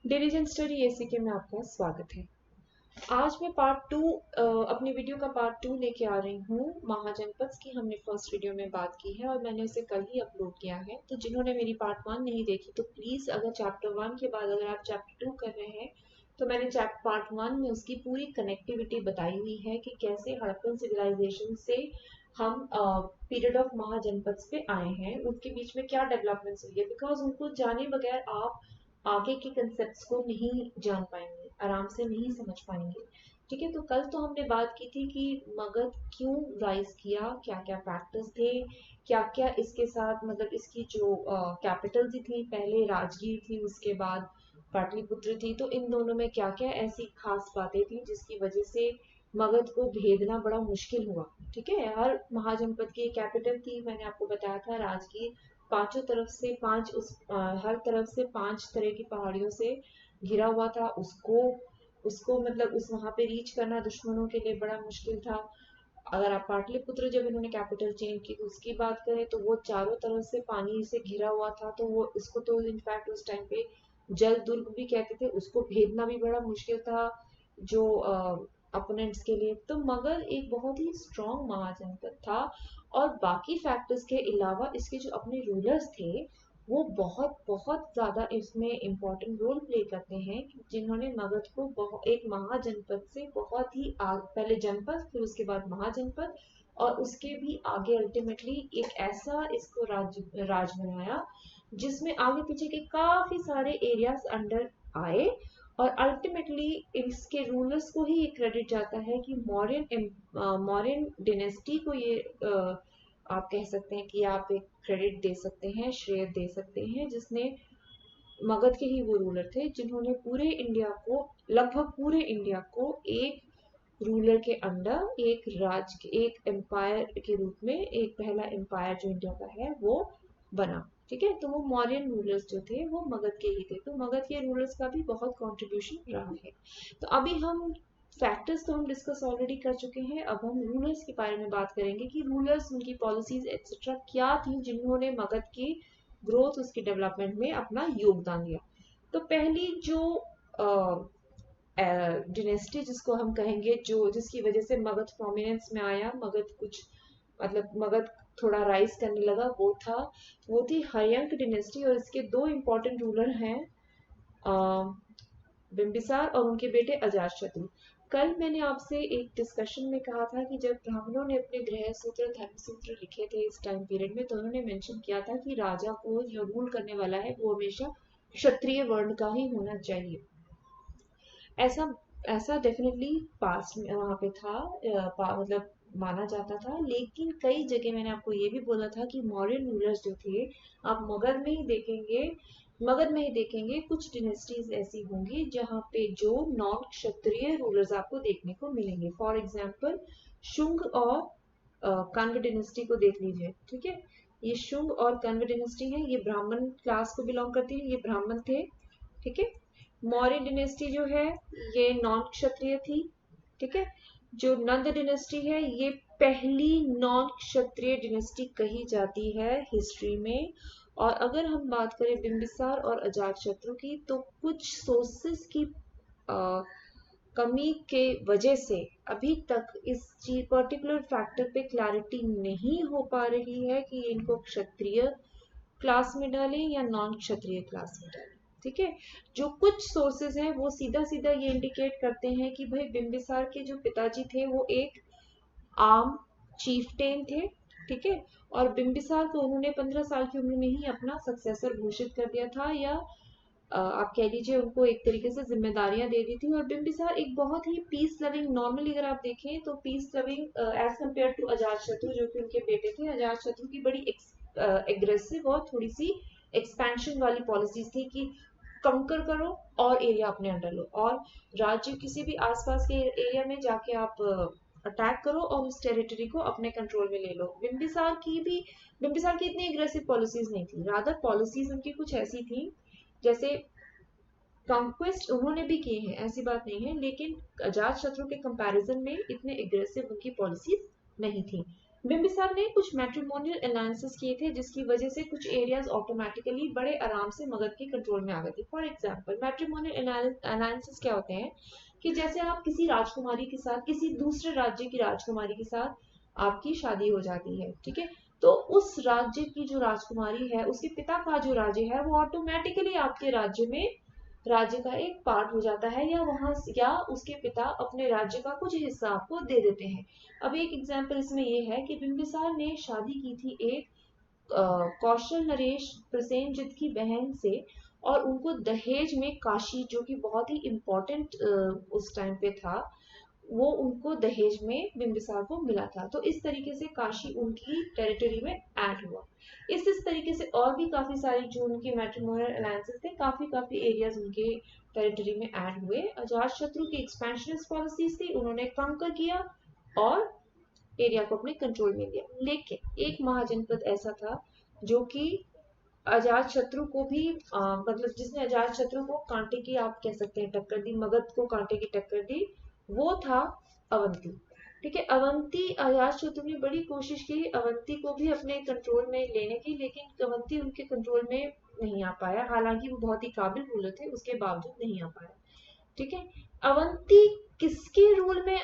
Diligent study एसीके में आपका स्वागत है। आज मैं अपनी वीडियो का पार्ट टू लेके आ रही हूँ। महाजनपद की हमने फर्स्ट वीडियो में बात की है और मैंने उसे कल ही अपलोड किया है। तो जिन्होंने मेरी पार्ट वन नहीं देखी तो प्लीज अगर चैप्टर वन के बाद अगर आप चैप्टर टू कर रहे हैं तो मैंने पार्ट वन में उसकी पूरी कनेक्टिविटी बताई हुई है कि कैसे हड़प्पन सिविलाइजेशन से हम पीरियड ऑफ महाजनपद पे आए हैं, उनके बीच में क्या डेवलपमेंट्स हुई है। बिकॉज उनको जाने बगैर आप आगे के कंसेप्ट्स को नहीं जान पाएंगे, आराम से नहीं समझ पाएंगे। ठीक है, तो कल तो हमने बात की थी कि मगध क्यों राइज किया, क्या क्या फैक्टर्स थे, क्या क्या इसके साथ, मतलब इसकी जो कैपिटल थी, पहले राजगीर थी, उसके बाद पाटलिपुत्र थी। तो इन दोनों में क्या क्या ऐसी खास बातें थी जिसकी वजह से मगध को भेदना बड़ा मुश्किल हुआ। ठीक है, हर महाजनपद की कैपिटल थी, मैंने आपको बताया था राजगीर। पांचों तरफ से हर तरफ से पांच तरह की पहाड़ियों से घिरा हुआ था। उसको उसको मतलब उस वहां पे रीच करना दुश्मनों के लिए बड़ा मुश्किल था। अगर आप पाटलिपुत्र जब इन्होंने कैपिटल चेंज की तो उसकी बात करें तो वो चारों तरफ से पानी से घिरा हुआ था, तो वो इसको तो इनफैक्ट उस टाइम पे जल दुर्ग भी कहते थे। उसको भेदना भी बड़ा मुश्किल था जो अपोनेंट्स के लिए। तो मगध एक बहुत ही स्ट्रॉन्ग महाजनपद था। और बाकी फैक्टर्स के अलावा इसके जो अपने रूलर्स थे वो बहुत बहुत ज्यादा इसमें इम्पोर्टेंट रोल प्ले करते हैं, जिन्होंने मगध को एक महाजनपद से बहुत ही पहले जनपद, फिर उसके बाद महाजनपद, और उसके भी आगे अल्टीमेटली एक ऐसा इसको राज बनाया जिसमें आगे पीछे के काफी सारे एरियाज अंडर आए। और अल्टीमेटली इसके रूलर्स को ही ये क्रेडिट जाता है कि मौर्यन डिनेस्टी को ये आप कह सकते हैं कि आप एक क्रेडिट दे सकते हैं, श्रेय दे सकते हैं, जिसने मगध के ही वो रूलर थे जिन्होंने लगभग पूरे इंडिया को एक रूलर के अंडर, एक एम्पायर के रूप में, एक पहला एम्पायर जो इंडिया का है वो बना। ठीक है, तो वो मौर्यन रूलर्स जो थे वो मगध के ही थे। तो मगध के रूलर्स का भी बहुत कंट्रीब्यूशन रहा है। तो अभी हम फैक्टर्स तो हम डिस्कस ऑलरेडी कर चुके हैं, अब हम रूलर्स के बारे में बात करेंगे कि रूलर्स, उनकी पॉलिसीज एक्सेट्रा क्या थी जिन्होंने मगध की ग्रोथ, उसकी डेवलपमेंट में अपना योगदान दिया। तो पहली जो डिनेस्टी जिसको हम कहेंगे, जो जिसकी वजह से मगध प्रोमिनेंस में आया, मगध थोड़ा राइज करने लगा, वो थी हयंक डिनेस्टी। और इसके दो इम्पोर्टेंट रूलर हैं, बिम्बिसार और उनके बेटे अजातशत्रु। कल मैंने आपसे एक डिस्कशन में कहा था कि जब ब्राह्मणों ने अपने गृह सूत्र, धर्म सूत्र लिखे थे इस टाइम पीरियड में, तो उन्होंने मेंशन किया था कि राजा को जो रूल करने वाला है वो हमेशा क्षत्रिय वर्ण का ही होना चाहिए। ऐसा ऐसा डेफिनेटली पास्ट में वहां पे था, मतलब माना जाता था। लेकिन कई जगह मैंने आपको ये भी बोला था कि मौर्यन रूलर्स जो थे, आप मगध में ही देखेंगे कुछ डिनेस्टीज ऐसी होंगी जहाँ पे जो नॉन क्षत्रिय रूलर्स आपको देखने को मिलेंगे। फॉर एग्जाम्पल शुंग और कण्व डिनेस्टी को देख लीजिए। ठीक है, ये शुंग और कण्व डिनेस्टी है, ये ब्राह्मण क्लास को बिलोंग करती है, ये ब्राह्मण थे। ठीक है, मौर्य डिनेस्टी जो है ये नॉन क्षत्रिय थी। ठीक है, जो नंद डिनेस्टी है ये पहली नॉन क्षत्रिय डिनेस्टी कही जाती है हिस्ट्री में। और अगर हम बात करें बिंबिसार और अजातशत्रु की, तो कुछ सोर्सेस की कमी के वजह से अभी तक इस पर्टिकुलर फैक्टर पे क्लैरिटी नहीं हो पा रही है कि इनको क्षत्रिय क्लास में डालें या नॉन क्षत्रिय क्लास में डालें। ठीक है, जो कुछ सोर्सेज हैं वो सीधा सीधा ये इंडिकेट करते हैं कि भाई बिंबिसार के जो पिताजी थे वो एक आम चीफटेन थे। ठीक है, और बिंबिसार को उन्होंने 15 साल की उम्र में ही अपना सक्सेसर घोषित कर दिया था, या आप कह लीजिए उनको एक तरीके से जिम्मेदारियां दे दी थी। और बिंबिसार एक बहुत ही पीस लविंग, नॉर्मली अगर आप देखें तो peace loving as compared to Ajatashatru जो कि उनके बेटे थे। अजातशत्रु की बड़ी एग्रेसिव और थोड़ी सी एक्सपेंशन वाली पॉलिसीज थी कि कंकर करो और एरिया अपने अंडर लो, और राज्य किसी भी आसपास के एरिया में जाके आप अटैक करो और उस टेरिटरी को अपने कंट्रोल में ले लो। बिंबिसार की इतनी एग्रेसिव पॉलिसीज नहीं थी, रादर पॉलिसीज उनकी कुछ ऐसी थी जैसे कॉन्क्वेस्ट उन्होंने भी किए हैं, ऐसी बात नहीं है, लेकिन अजात शत्रु के कंपैरिजन में इतने एग्रेसिव उनकी पॉलिसीज नहीं थी। बिम्बिसार ने कुछ मैट्रिमोनियल अलायंसेस किए थे जिसकी वजह से कुछ एरियाज ऑटोमेटिकली बड़े आराम से मगध के कंट्रोल में आ गए थे। फॉर एग्जाम्पल मैट्रिमोनियल अलायंसेस क्या होते हैं कि जैसे आप किसी राजकुमारी के साथ किसी दूसरे राज्य की राजकुमारी के साथ आपकी शादी हो जाती है, ठीक है, तो उस राज्य की जो राजकुमारी है उसके पिता का जो राज्य है वो ऑटोमेटिकली आपके राज्य में राज्य का एक पार्ट हो जाता है, या वहां या उसके पिता अपने राज्य का कुछ हिस्सा आपको दे देते हैं। अब एक एग्जाम्पल इसमें ये है कि बिंबिसार ने शादी की थी एक कौशल नरेश प्रसेनजित की बहन से, और उनको दहेज में काशी, जो कि बहुत ही इम्पोर्टेंट उस टाइम पे था, वो उनको दहेज में बिंबिसार को मिला था। तो इस तरीके से काशी उनकी टेरिटरी में ऐड हुआ। इस तरीके से और भी काफी सारी जो उनके मैट्रिमोनियल अलायंसेस थे, काफी काफी एरियाज उनके टेरिटरी में ऐड हुए। अजात शत्रु की एक्सपेंशनिस्ट पॉलिसीज थी, उन्होंने कंकर किया और एरिया को अपने कंट्रोल में लिया। लेकिन एक महाजनपद ऐसा था जो कि अजात शत्रु को भी मतलब जिसने अजात शत्रु को कांटे की, आप कह सकते हैं, टक्कर दी, मगध को कांटे की टक्कर दी, वो था अवंती। ठीक है, अवंती, अजात शत्रु ने बड़ी कोशिश की अवंती को भी अपने कंट्रोल में लेने की, लेकिन अवंती उनके कंट्रोल में नहीं आ पाया। हालांकि वो बहुत ही काबिल रूलर थे, उसके बावजूद नहीं आ पाया। ठीक है, अवंती किसके रूल में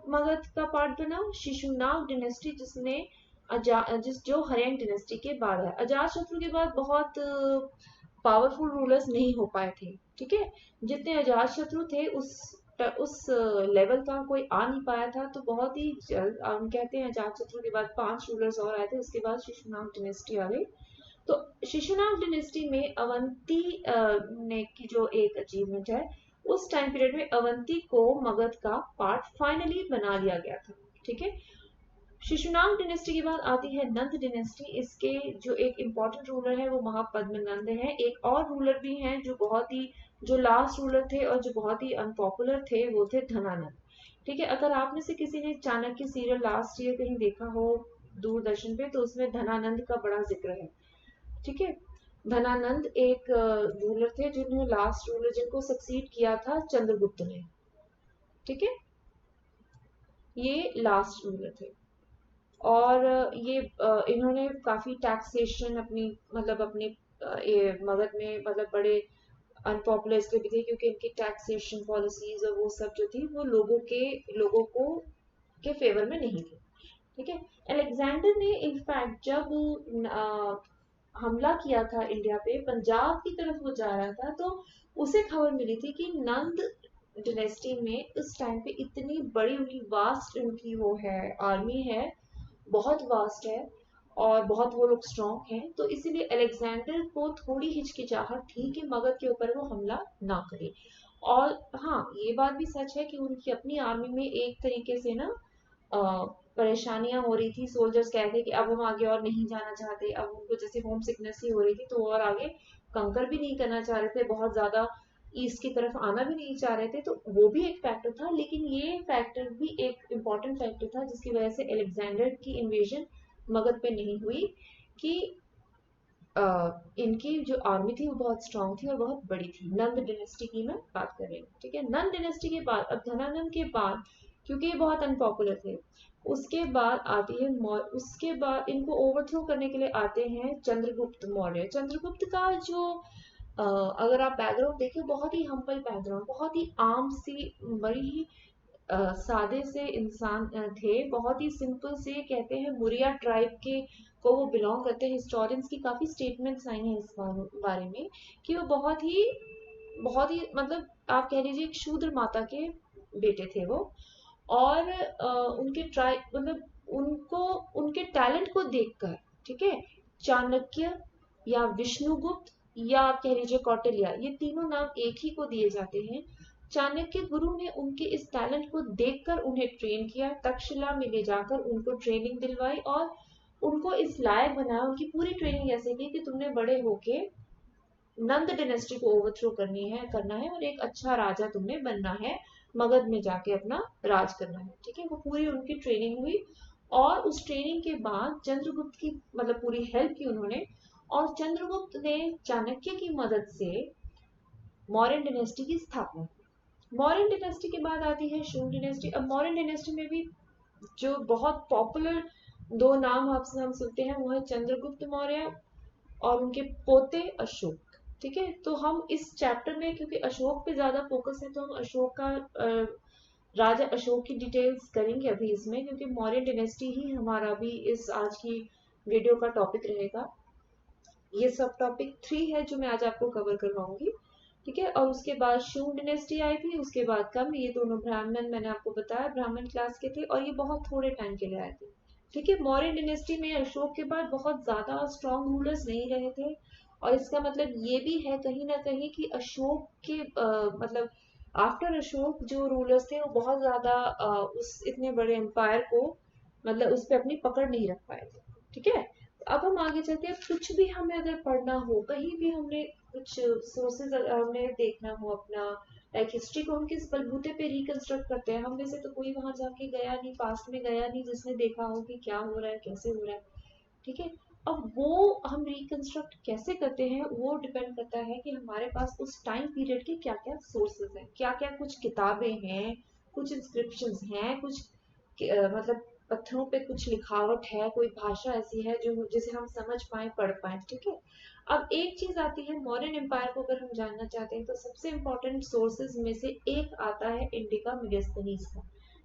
मगध का पार्ट बना? शिशुनाग डिनेस्टी, जिसने जो हरेंग डिनेस्टी के बाद है। अजात शत्रु के बाद बहुत पावरफुल रूलर्स नहीं हो पाए थे। ठीक है, जितने अजात शत्रु थे उस लेवल का कोई आ नहीं पाया था। तो बहुत ही जल्द हम कहते हैं अजात शत्रु के बाद 5 रूलर्स और आए थे, उसके बाद शिशुनाग डिनेस्टी आ गई। तो शिशुनाग डिनेस्टी में अवंती ने की जो एक अचीवमेंट है, उस टाइम पीरियड में अवंती को मगध का पार्ट फाइनली बना लिया गया था। ठीक है, शिशुनाग डिनेस्टी के बाद आती है नंद डिनेस्टी। इसके जो एक इम्पोर्टेंट रूलर है वो महापद्मनंद है। एक और रूलर भी हैं जो बहुत ही, जो लास्ट रूलर थे और जो बहुत ही अनपॉपुलर थे, वो थे धनानंद। ठीक है, अगर आप में से किसी ने चाणक्य सीरियल लास्ट ईयर कहीं देखा हो दूरदर्शन पे, तो उसमें धनानंद का बड़ा जिक्र है। ठीक है, धनानंद एक रूलर थे जिन्होंने लास्ट रूलर जिनको सक्सीड किया था चंद्रगुप्त ने। ठीक है, ये लास्ट रूलर थे। और ये इन्होंने काफी टैक्सेशन अपनी, मतलब अपने ये मगध में, मतलब बड़े अनपॉपुलर इसलिए भी थे क्योंकि इनकी टैक्सेशन पॉलिसीज और वो सब जो थी वो लोगों को के फेवर में नहीं थी। ठीक है, अलेक्जेंडर ने इनफैक्ट जब हमला किया था इंडिया पे, पंजाब की तरफ वो जा रहा था, तो उसे खबर मिली थी कि नंद डिनेस्टी में उस टाइम पे इतनी बड़ी उनकी वास्ट उनकी वो है, आर्मी है, बहुत वास्ट है, और बहुत वो लोग स्ट्रॉन्ग हैं। तो इसीलिए अलेक्जेंडर को थोड़ी हिचकिचाहट थी कि मगध के ऊपर वो हमला ना करे। और हाँ, ये बात भी सच है कि उनकी अपनी आर्मी में एक तरीके से ना परेशानियां हो रही थी। सोल्जर्स कहते कि अब हम आगे और नहीं जाना चाहते। अब उनको जैसे होम सिकनेस ही हो रही थी, तो और आगे कंकर भी नहीं करना चाह रहे थे, बहुत ज्यादा ईस्ट की तरफ आना भी नहीं चाह रहे थे। तो वो भी एक फैक्टर था, लेकिन ये फैक्टर भी एक इम्पॉर्टेंट फैक्टर था जिसकी वजह से अलेक्जेंडर की इन्वेजन मगध पे नहीं हुई, कि इनकी जो आर्मी थी वो बहुत स्ट्रांग थी और बहुत बड़ी थी। नंद डिनेस्टी की मैं बात कर रही हूँ। ठीक है, नंद डिनेस्टी के बाद, अब धनानंद के बाद, क्योंकि ये बहुत अनपॉपुलर थे, उसके बाद आती है उसके बाद इनको ओवरथ्रो करने के लिए आते हैं चंद्रगुप्त मौर्य। चंद्रगुप्त का जो अगर आप बैकग्राउंड देखें, बहुत ही हम्बल बैकग्राउंड, बहुत ही आम सी, बड़ी ही सादे से इंसान थे, बहुत ही सिंपल से, कहते हैं मुरिया ट्राइब के को वो बिलोंग करते हैं। हिस्टोरियंस की काफी स्टेटमेंट्स आई हैं इस बारे में कि वो बहुत ही मतलब आप कह लीजिए एक शूद्र माता के बेटे थे वो। और उनके ट्राइब, मतलब उनको, उनके टैलेंट को देखकर, ठीक है, चाणक्य या विष्णुगुप्त या आप कह लीजिए कौटिल्य, ये तीनों नाम एक ही को दिए जाते हैं। चाणक्य गुरु ने उनके इस टैलेंट को देखकर उन्हें ट्रेन किया, तक्षशिला में ले जाकर उनको ट्रेनिंग दिलवाई और उनको इस लायक बनाया। उनकी पूरी ट्रेनिंग ऐसे की कि तुमने बड़े होके नंद डिनेस्टी को ओवरथ्रो करना है और एक अच्छा राजा तुमने बनना है, मगध में जाके अपना राज करना है। ठीक है, वो पूरी उनकी ट्रेनिंग हुई। और उस ट्रेनिंग के बाद चंद्रगुप्त की, मतलब पूरी हेल्प की उन्होंने, और चंद्रगुप्त ने चाणक्य की मदद से मौर्यन डिनेस्टी की स्थापना की। मौर्यन डिनेस्टी के बाद आती है शुंग डिनेस्टी। अब मौर्यन डिनेस्टी में भी जो बहुत पॉपुलर दो नाम आपसे हम सुनते हैं, वो है चंद्रगुप्त मौर्य और उनके पोते अशोक। ठीक है, तो हम इस चैप्टर में क्योंकि अशोक पे ज्यादा फोकस है, तो हम अशोक का राजा अशोक की डिटेल्स करेंगे अभी इसमें, क्योंकि मौर्य डिनेस्टी ही हमारा भी इस आज की वीडियो का टॉपिक रहेगा। ये सब टॉपिक 3 है जो मैं आज आपको कवर करवाऊंगी। ठीक है, और उसके बाद शूंग डिनेस्टी आई थी, उसके बाद कम, ये दोनों ब्राह्मण, मैंने आपको बताया ब्राह्मण क्लास के थे और ये बहुत थोड़े टाइम के लिए आए थे। ठीक है, मौर्य डिनेस्टी में अशोक के बाद बहुत ज्यादा स्ट्रॉन्ग रूलर्स नहीं रहे थे, और इसका मतलब ये भी है कहीं ना कहीं कि अशोक के मतलब आफ्टर अशोक जो रूलर्स थे वो बहुत ज्यादा उस इतने बड़े एम्पायर को मतलब उस पर अपनी पकड़ नहीं रख पाए थे। ठीक है, अब हम आगे चलते हैं। कुछ भी हमें अगर पढ़ना हो, कहीं भी हमने कुछ सोर्सेज हमें देखना हो अपना, लाइक हिस्ट्री को हम किस बलबूते पे रिकंस्ट्रक्ट करते हैं, हम में से तो कोई वहां जाके गया नहीं, पास्ट में गया नहीं जिसने देखा हो कि क्या हो रहा है कैसे हो रहा है। ठीक है, अब वो हम रिकंस्ट्रक्ट कैसे करते हैं वो डिपेंड करता है कि हमारे पास उस टाइम पीरियड के क्या क्या सोर्सेज हैं, क्या क्या कुछ किताबें हैं, कुछ इंस्क्रिप्शंस हैं, कुछ मतलब पत्थरों पे कुछ लिखावट है, कोई भाषा ऐसी है जो जिसे हम समझ पाए पढ़ पाए। ठीक है, अब एक चीज आती है मॉडर्न एम्पायर को अगर हम जानना चाहते हैं तो सबसे इम्पोर्टेंट सोर्सेज में से एक आता है इंडिका मेगास्थनीज का।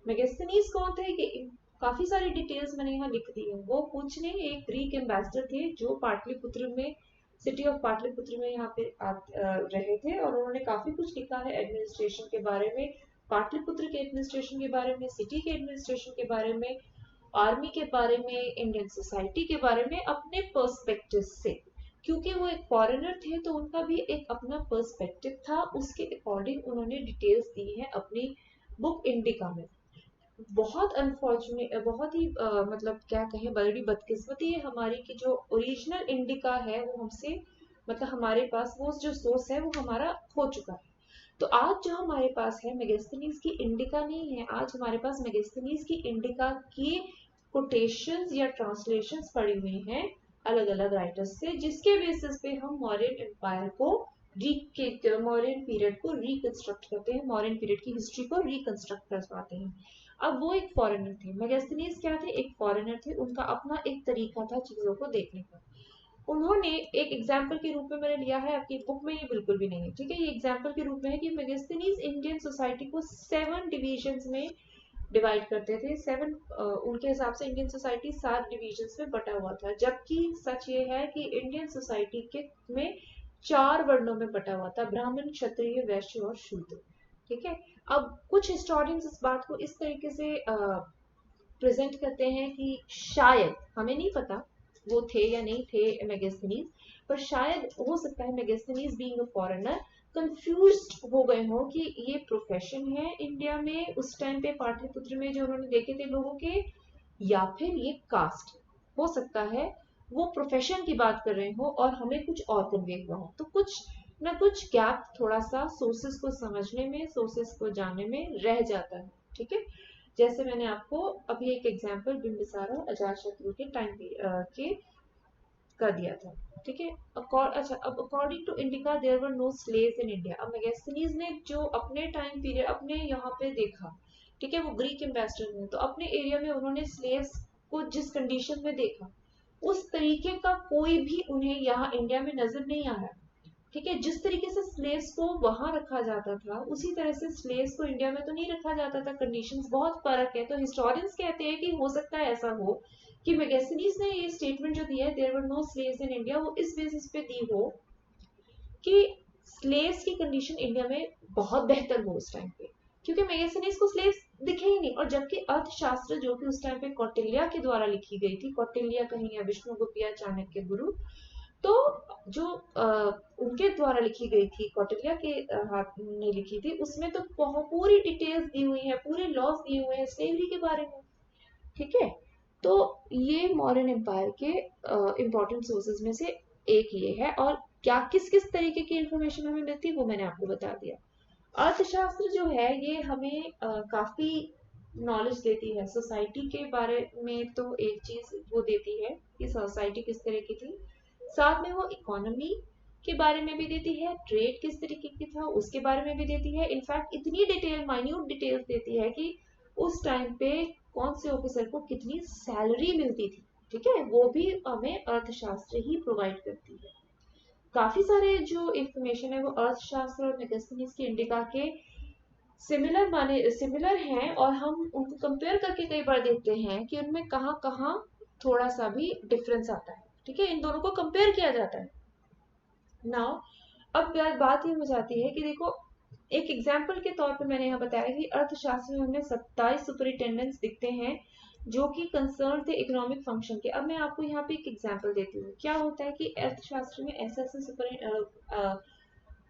मेगास्थनीज कौन थे कि काफी सारी डिटेल्स मैंने यहाँ लिख दी है। वो कुछ नहीं, एक ग्रीक एम्बेसडर थे जो पाटलिपुत्र में, सिटी ऑफ पाटलिपुत्र में यहाँ पे रहे थे, और उन्होंने काफी कुछ लिखा है एडमिनिस्ट्रेशन के बारे में, पाटलिपुत्र के एडमिनिस्ट्रेशन के बारे में, सिटी के एडमिनिस्ट्रेशन के बारे में, आर्मी के बारे में, इंडियन सोसाइटी के बारे में, अपने पर्सपेक्टिव से। क्योंकि वो एक फॉरेनर थे तो उनका भी एक अपना पर्सपेक्टिव था, उसके अकॉर्डिंग उन्होंने डिटेल्स दी है अपनी बुक इंडिका में। बहुत अनफॉर्चुनेट, बहुत ही मतलब क्या कहें, बड़ी बदकिस्मती है हमारी कि जो ओरिजिनल इंडिका है वो हमसे, मतलब हमारे पास वो जो सोर्स है वो हमारा खो चुका है। तो आज जो हमारे पास है मेगास्थनीज की इंडिका नहीं है, आज हमारे पास मेगास्थनीज की इंडिका की कोटेशंस या ट्रांसलेशंस पड़ी हुई हैं अलग अलग राइटर्स से, जिसके बेसिस पे हम मौर्यन एम्पायर को मौर्यन पीरियड को रिकंस्ट्रक्ट करते हैं, मौर्यन पीरियड की हिस्ट्री को रिकंस्ट्रक्ट कर पाते हैं। अब वो एक फॉरेनर थे, मेगास्थनीज क्या थे, एक फॉरेनर थे, उनका अपना एक तरीका था चीजों को देखने का। उन्होंने एक एग्जाम्पल के रूप में मैंने लिया है, आपकी बुक में ये बिल्कुल भी नहीं है। ठीक है, ये एग्जाम्पल के रूप में है कि मेगास्थनीज इंडियन सोसाइटी को 7 डिविजन्स में डिवाइड करते थे। 7 उनके हिसाब से इंडियन सोसाइटी 7 डिविजन्स में बटा हुआ था, जबकि सच ये है कि इंडियन सोसाइटी के में 4 वर्णों में बटा हुआ था, ब्राह्मण, क्षत्रिय, वैश्य और शूद्र। ठीक है, अब कुछ हिस्टोरियंस इस बात को इस तरीके से प्रेजेंट करते हैं कि शायद, हमें नहीं पता वो थे या नहीं थे मेगास्थनीज, पर शायद हो सकता है Megasthenes being a foreigner confused हो गए हो कि ये प्रोफेशन है इंडिया में उस टाइम पे पाटलिपुत्र में जो उन्होंने देखे थे लोगों के, या फिर ये कास्ट हो सकता है, वो प्रोफेशन की बात कर रहे हो और हमें कुछ और कन्वे हुआ हो। तो कुछ ना कुछ गैप थोड़ा सा सोर्सेस को समझने में, सोर्सेस को जानने में रह जाता है। ठीक है, जैसे मैंने आपको अभी एक एग्जांपल बिंबिसार और अजातशत्रु के टाइम के कर दिया था। ठीक है, अच्छा, अब according to Indica there were no slaves in India. अब मेगास्थनीज ने जो अपने टाइम पीरियड अपने यहाँ पे देखा, ठीक है, वो ग्रीक एम्बेसडर ने, तो अपने एरिया में उन्होंने स्लेव्स को जिस कंडीशन में देखा, उस तरीके का कोई भी उन्हें यहाँ इंडिया में नजर नहीं आया। ठीक है, जिस तरीके से स्लेव्स को वहां रखा जाता था उसी तरह से स्लेव्स को इंडिया में तो नहीं रखा जाता था, कंडीशंस बहुत फर्क है। तो हिस्टोरियंस कहते हैं कि हो सकता है ऐसा हो कि मेगास्थनीज ने ये स्टेटमेंट जो दिया है there were no slaves in India, वो इस बेसिस पे दी हो कि स्लेव्स की कंडीशन इंडिया में बहुत बेहतर हो उस टाइम पे, क्योंकि मेगास्थनीज को स्लेव्स दिखे ही नहीं। और जबकि अर्थशास्त्र जो कि उस टाइम पे कौटिल्य के द्वारा लिखी गई थी, कौटिल्य कहीं या विष्णुगुप्त या चाणक्य गुरु, तो जो उनके द्वारा लिखी गई थी, कौटिल्य के हाथ ने लिखी थी, उसमें तो पूरी डिटेल्स दी हुई है, पूरे लॉज दिए हुए हैं स्लेवरी के बारे में। ठीक है, तो ये मॉडर्न एम्पायर के इम्पोर्टेंट सोर्सेज में से एक ये है, और क्या किस किस तरीके की इंफॉर्मेशन हमें मिलती है वो मैंने आपको बता दिया। अर्थशास्त्र जो है ये हमें काफी नॉलेज देती है सोसाइटी के बारे में, तो एक चीज वो देती है कि सोसाइटी किस तरह की थी, साथ में वो इकोनॉमी के बारे में भी देती है, ट्रेड किस तरीके की था उसके बारे में भी देती है। इनफैक्ट इतनी डिटेल, माइन्यूट डिटेल्स देती है कि उस टाइम पे कौन से ऑफिसर को कितनी सैलरी मिलती थी, ठीक है, वो भी हमें अर्थशास्त्र ही प्रोवाइड करती है। काफी सारे जो इंफॉर्मेशन है वो अर्थशास्त्र और मैगस्थनीज की इंडिका के सिमिलर हैं, और हम उनको कंपेयर करके कई बार देखते हैं कि उनमें कहाँ कहाँ थोड़ा सा भी डिफरेंस आता है, ठीक है, इन दोनों को कंपेयर किया जाता है। नाउ अब बात ये हो जाती है कि देखो, एक एग्जाम्पल के तौर पे मैंने यहाँ बताया कि अर्थशास्त्र में हमें 27 सुपरिटेंडेंट्स दिखते हैं जो कि कंसर्न थे इकोनॉमिक फंक्शन के। अब मैं आपको यहाँ पे एक एग्जाम्पल देती हूँ। क्या होता है कि अर्थशास्त्र में ऐसे ऐसे सुपर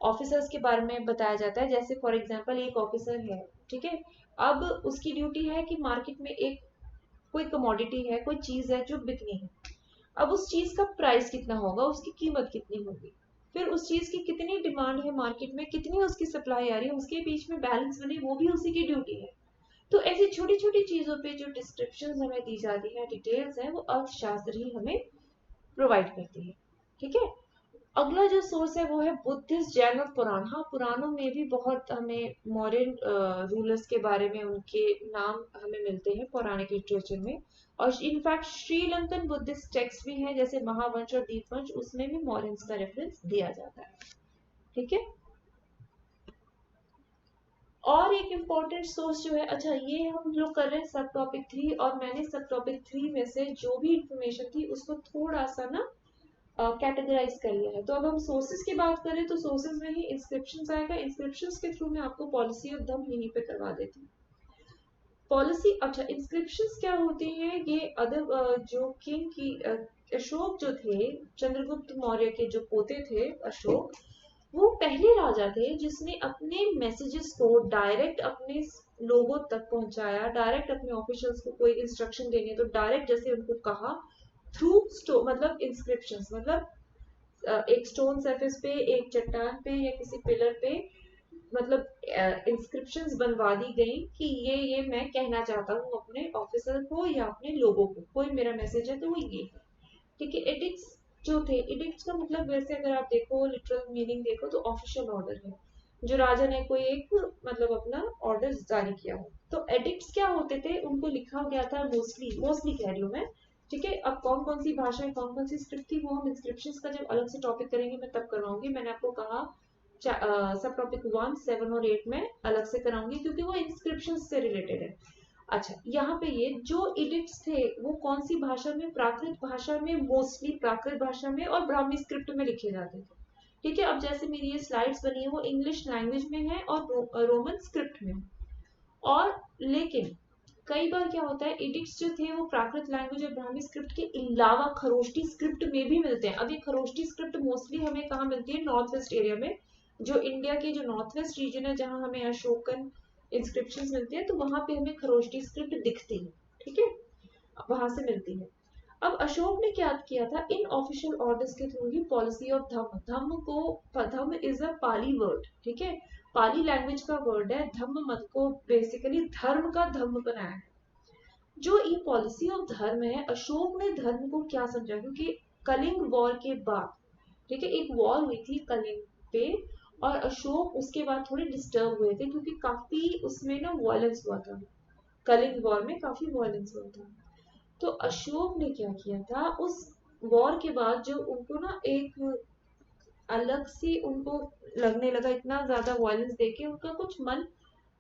ऑफिसर्स के बारे में बताया जाता है, जैसे फॉर एग्जाम्पल एक ऑफिसर है, ठीक है, अब उसकी ड्यूटी है कि मार्केट में एक कोई कमोडिटी है, कोई चीज है जो बिकनी है। अब उस चीज का प्राइस कितना होगा, उसकी कीमत कितनी होगी, फिर उस चीज की कितनी डिमांड है मार्केट में, कितनी उसकी सप्लाई आ रही है, उसके बीच में बैलेंस बने, वो भी उसी की ड्यूटी है। तो ऐसी छोटी छोटी चीजों पे जो डिस्क्रिप्शन हमें दी जाती है, डिटेल्स है, वो अर्थशास्त्र ही हमें प्रोवाइड करती है, ठीक है। अगला जो सोर्स है वो है बुद्धिस्ट, जैन और पुराण। हाँ, पुराणों में भी बहुत हमें मॉडर्न रूलर्स के बारे में उनके नाम हमें मिलते हैं पौराणिक लिटरेचर में, और इनफैक्ट श्रीलंकन बुद्धिस्ट टेक्स्ट भी हैं जैसे महावंश और दीपवंश, उसमें भी मॉरियंस का रेफरेंस दिया जाता है, ठीक है। और एक इम्पोर्टेंट सोर्स जो है, अच्छा ये हम लोग कर रहे हैं सब टॉपिक 3, और मैंने सब टॉपिक 3 में से जो भी इंफॉर्मेशन थी उसको थोड़ा सा ना कैटेगराइज कर लिया है। तो अब हम सोर्सेज की बात करें तो सोर्सेज में ही इंस्क्रिप्शंस आएगा। इंस्क्रिप्शंस के थ्रू मैं आपको पॉलिसी ऑफ धम्म यहीं पे करवा देती हूँ। पॉलिसी, अच्छा इंस्क्रिप्शंस क्या होती हैं, ये अदर जो किंग की अशोक जो थे, चंद्रगुप्त मौर्य के जो पोते थे अशोक, वो पहले राजा थे जिसने अपने मैसेजेस को डायरेक्ट अपने लोगों तक पहुंचाया, डायरेक्ट अपने ऑफिशियल्स को कोई इंस्ट्रक्शन देनी तो डायरेक्ट जैसे उनको कहा थ्रू मतलब इंस्क्रिप्शंस, मतलब एक स्टोन सरफेस पे, एक चट्टान पे या किसी पिलर पे, मतलब इंस्क्रिप्शंस बनवा दी गई कि ये मैं कहना चाहता हूँ अपने ऑफिसर को या अपने लोगों को, कोई मेरा मैसेज है तो वो ये है, ठीक है। एडिक्ट्स जो थे, एडिक्ट्स का मतलब वैसे अगर आप देखो लिटरल मीनिंग देखो तो ऑफिशियल ऑर्डर है, जो राजा ने कोई एक मतलब अपना ऑर्डर जारी किया हो। तो एडिक्ट्स क्या होते थे, उनको लिखा गया था मोस्टली, मोस्टली कह रही हूँ मैं, ठीक है। अब कौन कौन सी भाषाएं, कौन कौन सी स्क्रिप्ट थी, वो हम इंस्क्रिप्शंस का जब अलग से टॉपिक करेंगे मैं तब करवाऊंगी। मैंने आपको कहा सब टॉपिक 1, 7 और 8 में अलग से कराऊंगी क्योंकि वो इंस्क्रिप्शन से रिलेटेड है। अच्छा, यहाँ पे ये जो एडिक्ट्स थे वो कौन सी भाषा में, प्राकृत भाषा में, मोस्टली प्राकृत भाषा में और ब्राह्मी स्क्रिप्ट में लिखे जाते थे, ठीक है। अब जैसे मेरी ये स्लाइड्स बनी है वो इंग्लिश लैंग्वेज में है और रोमन स्क्रिप्ट में, और लेकिन कई बार क्या होता है, एडिक्ट्स जो थे वो प्राकृत लैंग्वेज और ब्राह्मी स्क्रिप्ट के अलावा खरोष्टी स्क्रिप्ट में भी मिलते हैं। अब ये खरोष्टी स्क्रिप्ट मोस्टली हमें कहाँ मिलती है, नॉर्थ वेस्ट एरिया में, जो इंडिया के जो नॉर्थ वेस्ट रीजन है जहाँ हमें अशोकन इंस्क्रिप्शंस मिलती है, तो वहां पे हमें खरोष्टी स्क्रिप्ट दिखती है, ठीक है, वहां से मिलती है। अब अशोक ने क्या किया था, इन ऑफिशियल ऑर्डर्स के थ्रू ही पॉलिसी ऑफ धम्म, धम्म को, धम्म इज अ पाली वर्ड, ठीक है, पाली लैंग्वेज का वर्ड है। धम्म मत को बेसिकली धर्म का धम्म बनाया है। जो ये पॉलिसी ऑफ धर्म है, अशोक ने धर्म को क्या समझा, क्योंकि कलिंग वॉर के बाद, ठीक है, एक वॉर हुई थी कलिंग पे, और अशोक उसके बाद थोड़े डिस्टर्ब हुए थे क्योंकि काफी उसमें ना वायलेंस हुआ था, कलिंग वॉर में काफी वायलेंस हुआ था। तो अशोक ने क्या किया था, उस वॉर के बाद जो उनको ना एक अलग से उनको लगने लगा, इतना ज्यादा वायलेंस देके उनका कुछ मन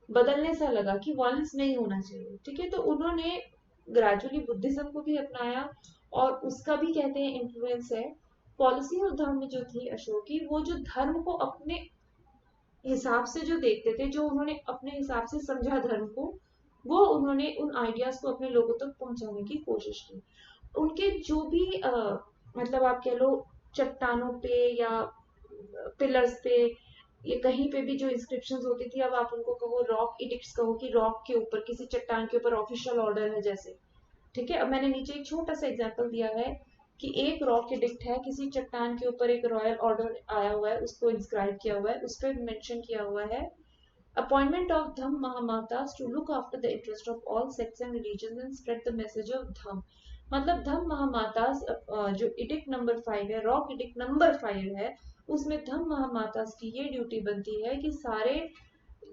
बदलने सा लगा कि वायलेंस नहीं होना चाहिए, ठीक है। तो उन्होंने ग्रेजुअली बुद्धिज्म को भी अपनाया, और उसका भी कहते हैं इन्फ्लुएंस है। पॉलिसी और धर्म जो थी अशोक की, वो जो धर्म को अपने हिसाब से जो देखते थे, जो उन्होंने अपने हिसाब से समझा धर्म को, वो उन्होंने उन आइडियाज को अपने लोगों तक पहुंचाने की कोशिश की। उनके जो भी मतलब आप कह लो चट्टानों पे या पिलर्स पे, ये कहीं पे भी जो इंस्क्रिप्शंस होती थी, अब आप उनको कहो रॉक एडिक्ट्स कहो कि रॉक के ऊपर किसी चट्टान के ऊपर ऑफिशियल ऑर्डर है जैसे, ठीक है। अब मैंने नीचे एक छोटा सा एग्जांपल दिया है कि एक रॉक एडिक्ट है, किसी चट्टान के ऊपर एक रॉयल ऑर्डर आया हुआ है, उसको इंस्क्राइब किया हुआ है, उस पर मेंशन किया हुआ है appointment of Dhamma Mahamatas to look after the interest of all sects and religion and spread the message of Dhamma. मतलब धम्म महामातास जो एडिक्ट नंबर 5 है, रॉक एडिक्ट नंबर 5 है, उसमें धम्म महामातास की ये ड्यूटी बनती है कि सारे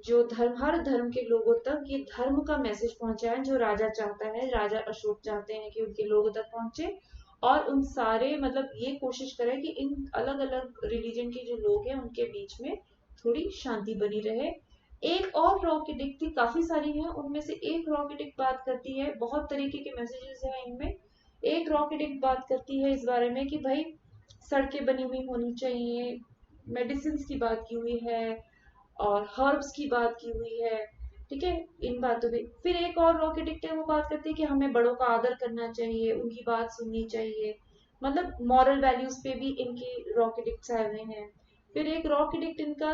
जो धर्म, हर धर्म के लोगों तक ये धर्म का मैसेज पहुंचाए जो राजा चाहता है। राजा अशोक चाहते हैं कि उनके लोगों तक पहुंचे और उन सारे मतलब ये कोशिश करें कि इन अलग अलग रिलीजन के जो लोग हैं उनके बीच में थोड़ी शांति बनी रहे। एक और रॉकेटिक थी, काफी सारी हैं, उनमें से एक रॉकेटिक बात करती है, बहुत तरीके के मैसेजेस हैं इनमें। एक रॉकेटिक बात करती है इस बारे में कि भाई सड़कें बनी हुई होनी चाहिए, मेडिसिन की बात की हुई है और हर्ब्स की बात की हुई है। ठीक है, इन बातों पे फिर एक और रॉकेटिक है, वो बात करती है कि हमें बड़ों का आदर करना चाहिए, उनकी बात सुननी चाहिए, मतलब मॉरल वैल्यूज पे भी इनके रॉकेटिक्स आए हुए हैं। फिर एक रॉकेटिक इनका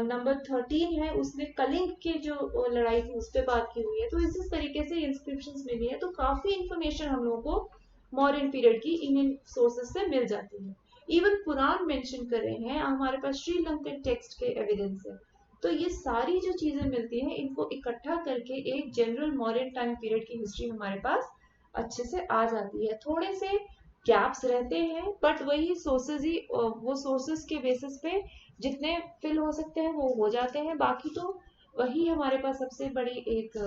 नंबर 13 है, उसमें कलिंग की जो लड़ाई थी उस पर बात की हुई है। तो इस तरीके से इंस्क्रिप्शन में भी है, तो काफी इंफॉर्मेशन हम लोगों को मौर्यन पीरियड की इन सोर्सेस से मिल जाती है। इवन पुराण मेंशन कर रहे हैं, हमारे पास श्रीलंकन टेक्स्ट के एविडेंस है। तो ये सारी जो चीजें मिलती हैं इनको इकट्ठा करके एक जनरल मॉडर्न टाइम पीरियड की हिस्ट्री हमारे पास अच्छे से आ जाती है। थोड़े से गैप्स रहते हैं बट वही सोर्सेज ही, वो सोर्सेज के बेसिस पे जितने फिल हो सकते हैं वो हो जाते हैं। बाकी तो वही हमारे पास सबसे बड़ी एक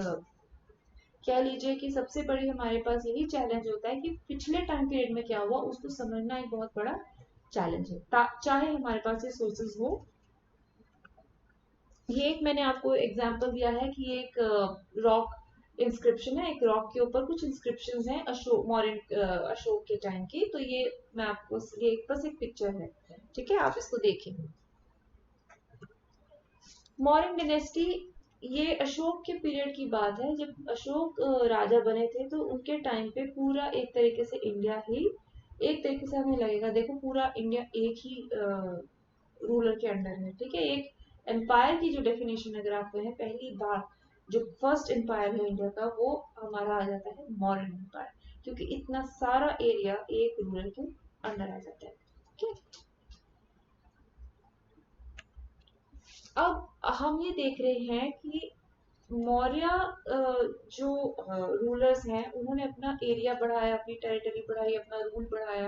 कह लीजिए कि सबसे बड़ी हमारे पास यही चैलेंज होता है कि पिछले टाइम पीरियड में क्या हुआ उसको समझना एक बहुत बड़ा चैलेंज है, चाहे हमारे पास ये सोर्सेज हो। ये एक मैंने आपको एग्जांपल दिया है कि ये एक रॉक इंस्क्रिप्शन है, एक रॉक के ऊपर कुछ इंस्क्रिप्शंस हैं अशोक, मॉडर्न अशोक के टाइम की। तो ये मैं आपको, ये बस एक पिक्चर है, ठीक है, आप इसको देखें। मौर्यन डिनेस्टी, ये अशोक के पीरियड की बात है। जब अशोक राजा बने थे तो उनके टाइम पे पूरा एक तरीके से इंडिया ही, एक तरीके से हमें लगेगा देखो पूरा इंडिया एक ही रूलर के अंडर है। ठीक है, एक एम्पायर की जो डेफिनेशन अगर आप कहें, पहली बार जो फर्स्ट एम्पायर है इंडिया का वो हमारा आ जाता है मॉडर्न एम्पायर, क्योंकि इतना सारा एरिया एक रूलर के अंडर आ जाता है। ठीक है, अब हम ये देख रहे हैं कि मौर्य जो रूलर्स हैं उन्होंने अपना एरिया बढ़ाया, अपनी टेरिटरी बढ़ाई, अपना रूल बढ़ाया।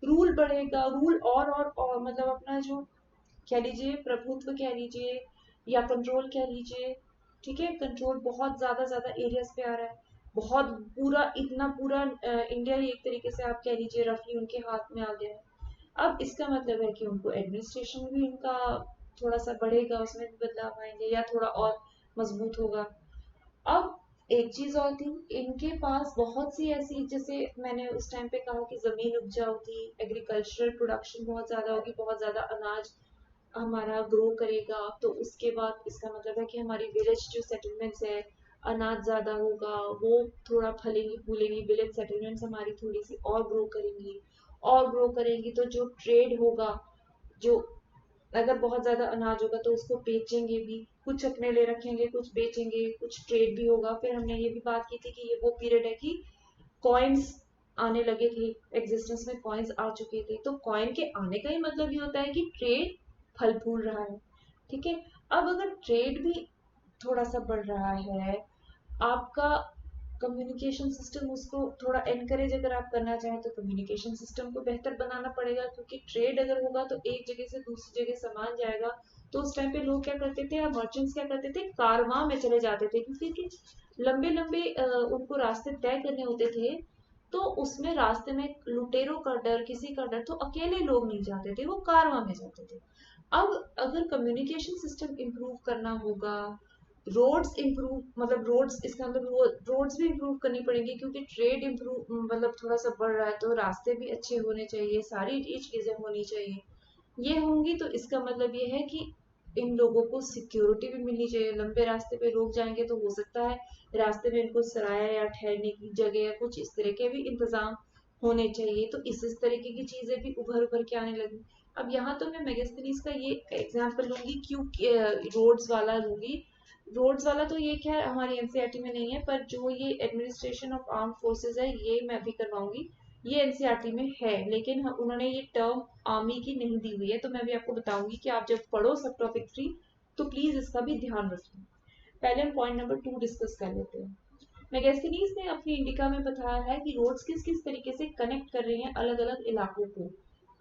रूल बढ़ेगा, रूल और मतलब अपना जो कह लीजिए प्रभुत्व कह लीजिए या कंट्रोल कह लीजिए। ठीक है, कंट्रोल बहुत ज्यादा ज्यादा एरियाज पे आ रहा है, बहुत पूरा, इतना पूरा इंडिया ही एक तरीके से आप कह लीजिए रफली उनके हाथ में आ गया है। अब इसका मतलब है कि उनको एडमिनिस्ट्रेशन भी उनका थोड़ा सा बढ़ेगा, उसमें भी बदलाव आएंगे या थोड़ा और मजबूत होगा। अब एक चीज और थी, इनके पास बहुत सी ऐसी, जैसे मैंने उस टाइम पे कहा कि जमीन उपजाऊ थी, एग्रीकल्चरल प्रोडक्शन बहुत ज्यादा होगी, बहुत ज्यादा अनाज हमारा ग्रो करेगा। तो उसके बाद इसका मतलब है कि हमारी विलेज जो सेटलमेंट्स है, अनाज ज्यादा होगा, वो थोड़ा फलेंगी फूलेंगी, विलेज सेटलमेंट्स हमारी थोड़ी सी और ग्रो करेंगी। और ग्रो करेंगी तो जो ट्रेड होगा, जो अगर बहुत ज्यादा अनाज होगा तो उसको बेचेंगे भी, कुछ अपने लिए रखेंगे, कुछ बेचेंगे, कुछ ट्रेड भी होगा। फिर हमने ये भी बात की थी कि ये वो पीरियड है कि कॉइन्स आने लगे थे, एग्जिस्टेंस में कॉइन्स आ चुके थे। तो कॉइन के आने का ही मतलब ये होता है कि ट्रेड फल फूल रहा है। ठीक है, अब अगर ट्रेड भी थोड़ा सा बढ़ रहा है, आपका कम्युनिकेशन सिस्टम उसको थोड़ा एनकरेज अगर आप करना चाहें तो कम्युनिकेशन सिस्टम को बेहतर बनाना पड़ेगा, क्योंकि ट्रेड अगर होगा तो एक जगह से दूसरी जगह सामान जाएगा। तो उस टाइम पे लोग क्या करते थे, या मर्चेंट्स क्या करते थे, कारवां में चले जाते थे, क्योंकि लंबे लंबे उनको रास्ते तय करने होते थे। तो उसमें रास्ते में लुटेरों का डर, किसी का डर, तो अकेले लोग नहीं जाते थे, वो कारवां में जाते थे। अब अगर कम्युनिकेशन सिस्टम इम्प्रूव करना होगा, रोड्स इम्प्रूव, मतलब रोड्स, इसका मतलब वो रोड्स भी इम्प्रूव करनी पड़ेंगी, क्योंकि ट्रेड इम्प्रूव मतलब थोड़ा सा बढ़ रहा है, तो रास्ते भी अच्छे होने चाहिए, सारी ये चीजें होनी चाहिए। ये होंगी तो इसका मतलब ये है कि इन लोगों को सिक्योरिटी भी मिलनी चाहिए। लंबे रास्ते पे लोग जाएंगे तो हो सकता है रास्ते में इनको सराया या ठहरने की जगह या कुछ इस तरह के भी इंतजाम होने चाहिए। तो इस तरीके की चीजें भी उभर उभर के आने लगी। अब यहाँ तो मैं मेगास्थनीज का ये एग्जाम्पल लूंगी, क्यों रोड्स वाला लूंगी। रोड्स वाला तो ये क्या हमारी एनसीईआरटी में नहीं है, पर जो ये एडमिनिस्ट्रेशन ऑफ आर्म फोर्सेज है ये मैं भी करवाऊंगी, ये एनसीईआरटी में है, लेकिन उन्होंने ये टर्म आर्मी की नहीं दी हुई है। तो मैं भी आपको बताऊंगी कि आप जब पढ़ो सब टॉपिक 3 तो प्लीज इसका भी ध्यान रखें। पहले हम पॉइंट नंबर 2 डिस्कस कर लेते हैं। मैगेस्थनीज ने अपनी इंडिका में बताया है कि रोड्स किस किस तरीके से कनेक्ट कर रही हैं अलग अलग इलाकों को।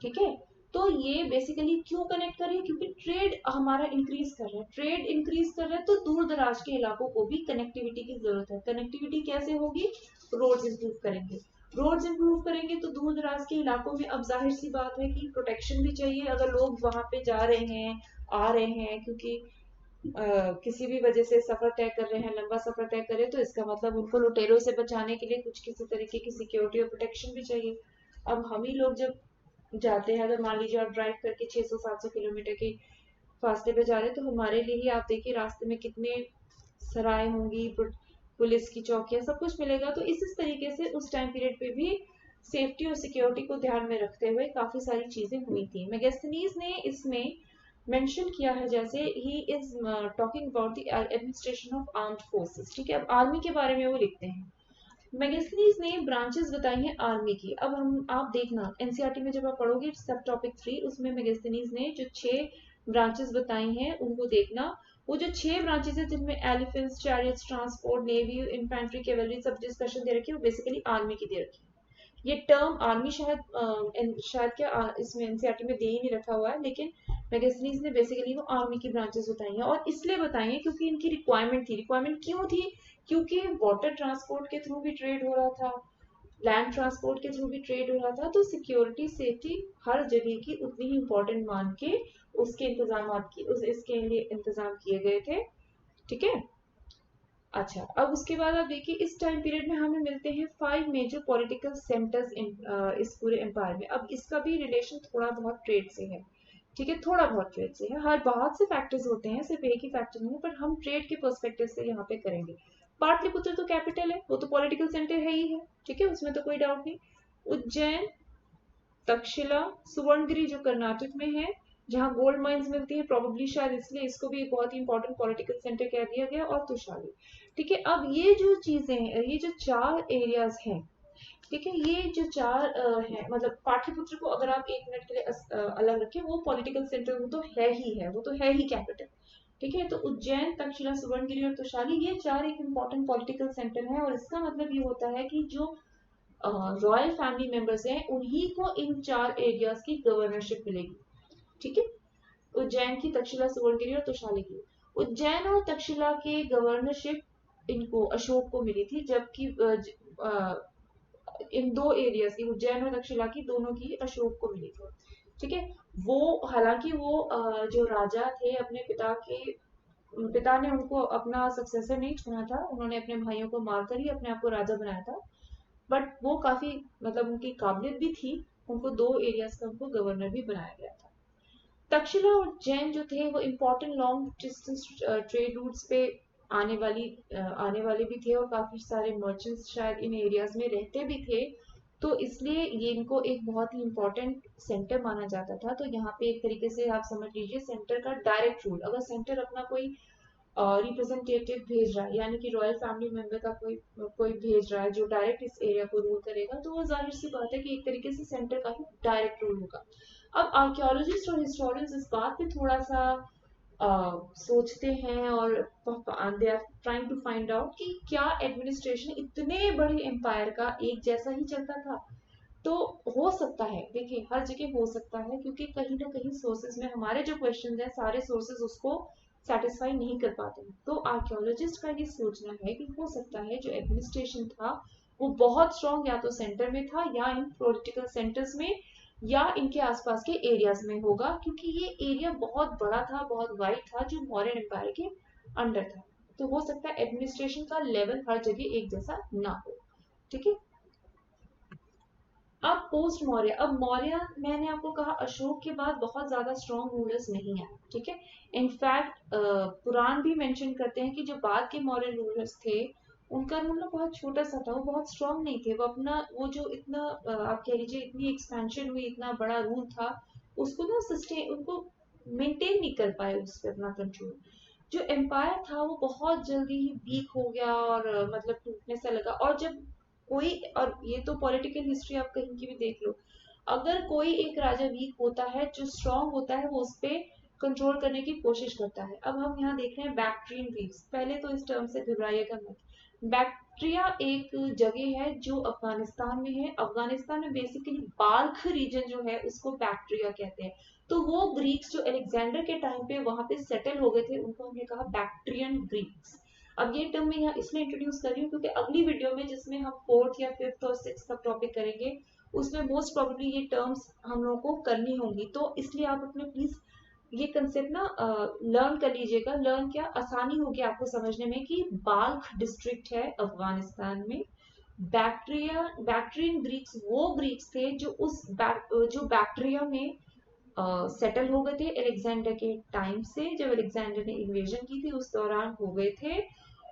ठीक है, तो ये बेसिकली क्यों कनेक्ट कर रही है, क्योंकि ट्रेड हमारा इंक्रीज कर रहा है, ट्रेड इंक्रीज कर रहा है तो दूर दराज के इलाकों को भी कनेक्टिविटी की जरूरत है। कनेक्टिविटी कैसे होगी, रोड्स इंप्रूव करेंगे, रोड्स इंप्रूव करेंगे तो दूर दराज के इलाकों में अब जाहिर सी बात है कि प्रोटेक्शन भी चाहिए। अगर लोग वहां पे जा रहे हैं, आ रहे हैं, क्योंकि किसी भी वजह से सफर तय कर रहे हैं, लंबा सफर तय कर रहे हैं, तो इसका मतलब उनको लुटेरों से बचाने के लिए कुछ किसी तरीके की सिक्योरिटी और प्रोटेक्शन भी चाहिए। अब हम ही लोग जब जाते हैं, अगर मान लीजिए आप ड्राइव करके 600-700 किलोमीटर के फासले पे जा रहे हैं, तो हमारे लिए ही आप देखिए रास्ते में कितने सराय होंगी, पुलिस की चौकियां, सब कुछ मिलेगा। तो इस तरीके से उस टाइम पीरियड पे भी सेफ्टी और सिक्योरिटी को ध्यान में रखते हुए काफी सारी चीजें हुई थी। मेगास्थनीज ने इसमें मेंशन किया है, जैसे he is talking about the administration of armed forces, ठीक है, अब आर्मी के बारे में वो लिखते हैं। मेगास्थनीज ने ब्रांचेस बताई हैं आर्मी की। अब हम आप देखना एनसीईआरटी में जब आप पढ़ोगे सब टॉपिक 3, उसमें मेगास्थनीज ने जो 6 ब्रांचेस बताई हैं उनको देखना। वो जो 6 ब्रांचेस है जिनमें elephants, chariots, transport, navy, infantry, cavalry, सब डिस्कशन दे रखी है, वो बेसिकली आर्मी की दे रखी है। ये टर्म आर्मी शायद शायद क्या इसमें एनसीईआरटी में दे ही नहीं रखा हुआ है, लेकिन मैगजीन्स ने बेसिकली वो आर्मी की ब्रांचेस बताई हैं, और इसलिए बताई हैं क्योंकि इनकी रिक्वायरमेंट थी। रिक्वायरमेंट क्यों थी, क्योंकि वाटर ट्रांसपोर्ट के थ्रू भी ट्रेड हो रहा था, लैंड ट्रांसपोर्ट के थ्रू भी ट्रेड हो रहा था, तो सिक्योरिटी सेफ्टी हर जगह की उतनी ही इम्पोर्टेंट मान के उसके इंतजाम की इसके लिए इंतजाम किए गए थे। ठीक है, अच्छा, अब उसके बाद आप देखिए इस टाइम पीरियड में हमें मिलते हैं 5 मेजर पॉलिटिकल सेंटर्स इस पूरे एम्पायर में। अब इसका भी रिलेशन थोड़ा बहुत ट्रेड से है, ठीक है, थोड़ा बहुत ट्रेड से है, हर बहुत से फैक्टर्स होते हैं, सिर्फ एक ही फैक्टर नहीं है, पर हम ट्रेड के पर्सपेक्टिव से यहाँ पे करेंगे। पाटलिपुत्र तो कैपिटल है, वो तो पॉलिटिकल सेंटर है ही है, ठीक है, उसमें तो कोई डाउट नहीं। उज्जैन, तक्षशिला, सुवर्णगिरी जो कर्नाटक में है, जहाँ गोल्ड माइंस मिलती है, प्रोबेबली शायद इसलिए इसको भी एक बहुत ही इंपॉर्टेंट पॉलिटिकल सेंटर कह दिया गया, और तुशाली। ठीक है, अब ये जो चीजें हैं, ये जो 4 एरियाज हैं, ठीक है, ये जो 4 हैं, मतलब पाटलिपुत्र को अगर आप 1 मिनट के लिए अलग रखें, वो पॉलिटिकल सेंटर वो तो है ही है, वो तो है ही कैपिटल। ठीक है, तो उज्जैन, तक्षशिला, सुवर्णगिरी और तुशाली, ये 4 एक इम्पॉर्टेंट पॉलिटिकल सेंटर है, और इसका मतलब ये होता है कि जो रॉयल फैमिली मेंबर्स हैं उन्हीं को इन 4 एरियाज की गवर्नरशिप मिलेगी। ठीक है, उज्जैन की, तक्षशिला, सुवर्णगिरी और तुशाली की। उज्जैन और तक्षशिला के गवर्नरशिप इनको अशोक को मिली थी, जबकि इन 2 एरियाज की, उज्जैन और तक्षशिला की, दोनों की अशोक को मिली थी। ठीक है, वो हालांकि वो जो राजा थे, अपने पिता ने उनको अपना सक्सेसर नहीं चुना था, उन्होंने अपने भाइयों को मारकर ही अपने आप को राजा बनाया था, बट वो काफी मतलब उनकी काबिलियत भी थी, उनको 2 एरियाज का उनको गवर्नर भी बनाया गया था। तक्षशिला और जैन जो थे वो important long distance trade routes पे आने वाले भी थे, और काफी सारे मर्चेंट्स शायद इन एरियाज में रहते भी थे, तो इसलिए ये इनको एक बहुत ही इम्पोर्टेंट सेंटर माना जाता था। तो यहाँ पे एक तरीके से आप समझ लीजिए सेंटर का डायरेक्ट रूल, अगर सेंटर अपना कोई रिप्रेजेंटेटिव भेज रहा है, यानी कि रॉयल फैमिली मेंबर का कोई कोई भेज रहा है जो डायरेक्ट इस एरिया को रूल करेगा, तो वो जाहिर सी बात है कि एक तरीके से सेंटर का ही डायरेक्ट रूल होगा। अब आर्कियोलॉजिस्ट और हिस्टोरियंस इस बात पे थोड़ा सा सोचते हैं, और they are trying to find out कि क्या एडमिनिस्ट्रेशन इतने बड़े एम्पायर का एक जैसा ही चलता था। तो हो सकता है, देखिए हर जगह हो सकता है, क्योंकि कहीं ना कहीं सोर्सेज में हमारे जो क्वेश्चन है सारे सोर्सेज उसको सेटिस्फाई नहीं कर पाते हैं। तो आर्कियोलॉजिस्ट का ये सोचना है कि हो सकता है जो एडमिनिस्ट्रेशन था वो बहुत स्ट्रॉन्ग या तो सेंटर में था, या इन पॉलिटिकल सेंटर्स में, या इनके आसपास के एरियाज में होगा, क्योंकि ये एरिया बहुत बड़ा था, बहुत वाइड था, जो मौर्य एम्पायर के अंडर था। तो हो सकता है एडमिनिस्ट्रेशन का लेवल हर जगह एक जैसा ना हो। ठीक है, अब पोस्ट मौर्य, अब मौर्य मैंने आपको कहा अशोक के बाद बहुत ज्यादा स्ट्रॉन्ग रूलर्स नहीं आए। ठीक है, इनफैक्ट पुराण भी मेंशन करते हैं कि जो बाद के मौर्य रूलर्स थे उनका रूल ना बहुत छोटा सा था, वो बहुत स्ट्रॉन्ग नहीं थे, वो अपना वो जो इतना आप कह लीजिए इतनी एक्सपेंशन हुई, इतना बड़ा रूल था, उसको ना सस्टेन उनको मेंटेन नहीं कर पाए उस पर अपना कंट्रोल। जो एम्पायर था वो बहुत जल्दी ही वीक हो गया, और मतलब टूटने सा लगा। और जब कोई, और ये तो पॉलिटिकल हिस्ट्री आप कहीं की भी देख लो, अगर कोई एक राजा वीक होता है, जो स्ट्रांग होता है वो उस पर कंट्रोल करने की कोशिश करता है। अब हम यहाँ देख रहे हैं बैक्ट्रियन वीक्स, पहले तो इस टर्म से घबराइएगा मत। बैक्ट्रिया एक जगह है जो अफगानिस्तान में है। अफगानिस्तान में बेसिकली बाल्ख रीजन जो है उसको बैक्ट्रिया कहते हैं। तो वो ग्रीक्स जो अलेक्जेंडर के टाइम पे वहां पे सेटल हो गए थे उनको हमने कहा बैक्ट्रियन ग्रीक्स। अब ये टर्म मैं यहाँ इसलिए इंट्रोड्यूस कर रही हूँ क्योंकि अगली वीडियो में जिसमें हम फोर्थ या फिफ्थ और सिक्स का टॉपिक करेंगे उसमें मोस्ट प्रोबेबली ये टर्म्स हम लोगों को करनी होंगी। तो इसलिए आप अपने प्लीज ये कंसेप्ट ना लर्न कर लीजिएगा। लर्न क्या आसानी होगी आपको समझने में कि बाल्ख डिस्ट्रिक्ट है अफगानिस्तान में। बैक्ट्रियन ग्रीक्स वो ग्रीक्स थे जो जो बैक्ट्रिया में सेटल हो गए थे अलेक्जेंडर के टाइम से। जब अलेक्जेंडर ने इन्वेजन की थी उस दौरान हो गए थे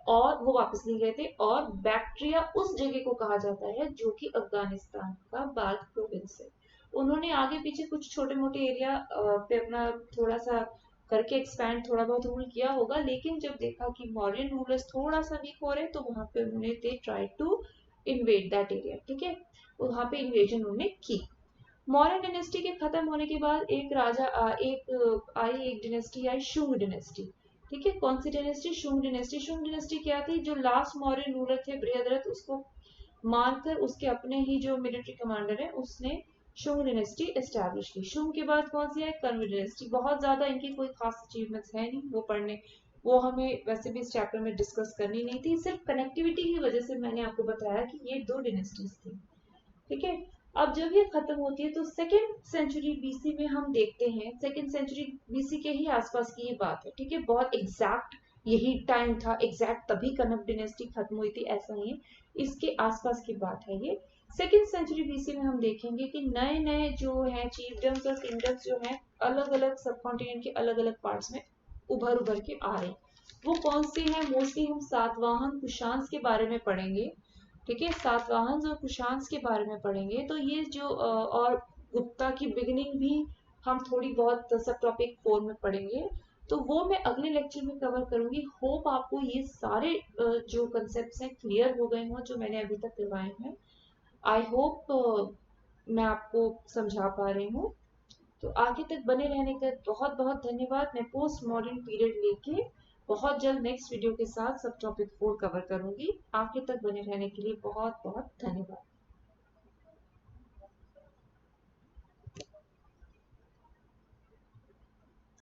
और वो वापस नहीं गए थे। और बैक्ट्रिया उस जगह को कहा जाता है जो कि अफगानिस्तान का बाल्ख प्रोविंस है। उन्होंने आगे पीछे कुछ छोटे मोटे एरिया पे अपना थोड़ा सा करके एक्सपैंड थोड़ा बहुत रूल किया होगा, लेकिन जब देखा कि मॉरियन रूलर्स थोड़ा सा वीक हो रहे तो वहां पे उन्होंने they try to invade that area. ठीक है, वहां पे इन्वेजन उन्होंने की। मौर्य डायनेस्टी के खत्म होने के बाद एक राजा एक डायनेस्टी आई, शुंग डायनेस्टी। ठीक है, कौन सी dynasty? Shunga dynasty. Shunga dynasty क्या थी? जो लास्ट मौर्य रूलर थे बृहद्रथ उसको मानकर उसके अपने ही जो मिलिट्री कमांडर है उसने शुंग डायनेस्टी एस्टैब्लिश की। शुंग के बाद कौन सी है? कन्व डायनेस्टी। बहुत ज्यादा इनकी कोई खास अचीवमेंट्स है नहीं, वो हमें वैसे भी इस चैप्टर में डिस्कस करनी नहीं थी। सिर्फ कनेक्टिविटी की वजह से मैंने आपको बताया कि ये दो डायनेस्टीज थी। ठीक है, अब जब ये खत्म होती है तो सेकेंड सेंचुरी बीसी में हम देखते हैं, सेकेंड सेंचुरी बीसी के ही आसपास की ये बात है। ठीक है, बहुत एग्जैक्ट यही टाइम था, एग्जैक्ट तभी कनक डिनेस्टी खत्म हुई थी ऐसा नहीं है, इसके आसपास की बात है ये। सेकेंड सेंचुरी बीसी में हम देखेंगे कि नए नए जो है चीफडम्स और किंगडम्स जो है अलग अलग सब कॉन्टिनेंट के अलग अलग पार्ट्स में उभर उभर के आ रहे हैं। वो कौन से हैं? मोस्टली हम सातवाहन कुशांस के बारे में पढ़ेंगे। ठीक है, सातवाहन और कुशांस के बारे में पढ़ेंगे। तो ये जो और गुप्ता की बिगिनिंग भी हम थोड़ी बहुत सब टॉपिक 4 में पढ़ेंगे। तो वो मैं अगले लेक्चर में कवर करूंगी। होप आपको ये सारे जो कंसेप्ट हैं क्लियर हो गए हों जो मैंने अभी तक करवाए हैं। आई होप मैं आपको समझा पा रही हूँ। तो आगे तक बने रहने का बहुत बहुत धन्यवाद। मैं पोस्ट मॉडर्न पीरियड लेके बहुत जल्द नेक्स्ट वीडियो के साथ सब टॉपिक 4 कवर करूंगी। आगे तक बने रहने के लिए बहुत बहुत धन्यवाद।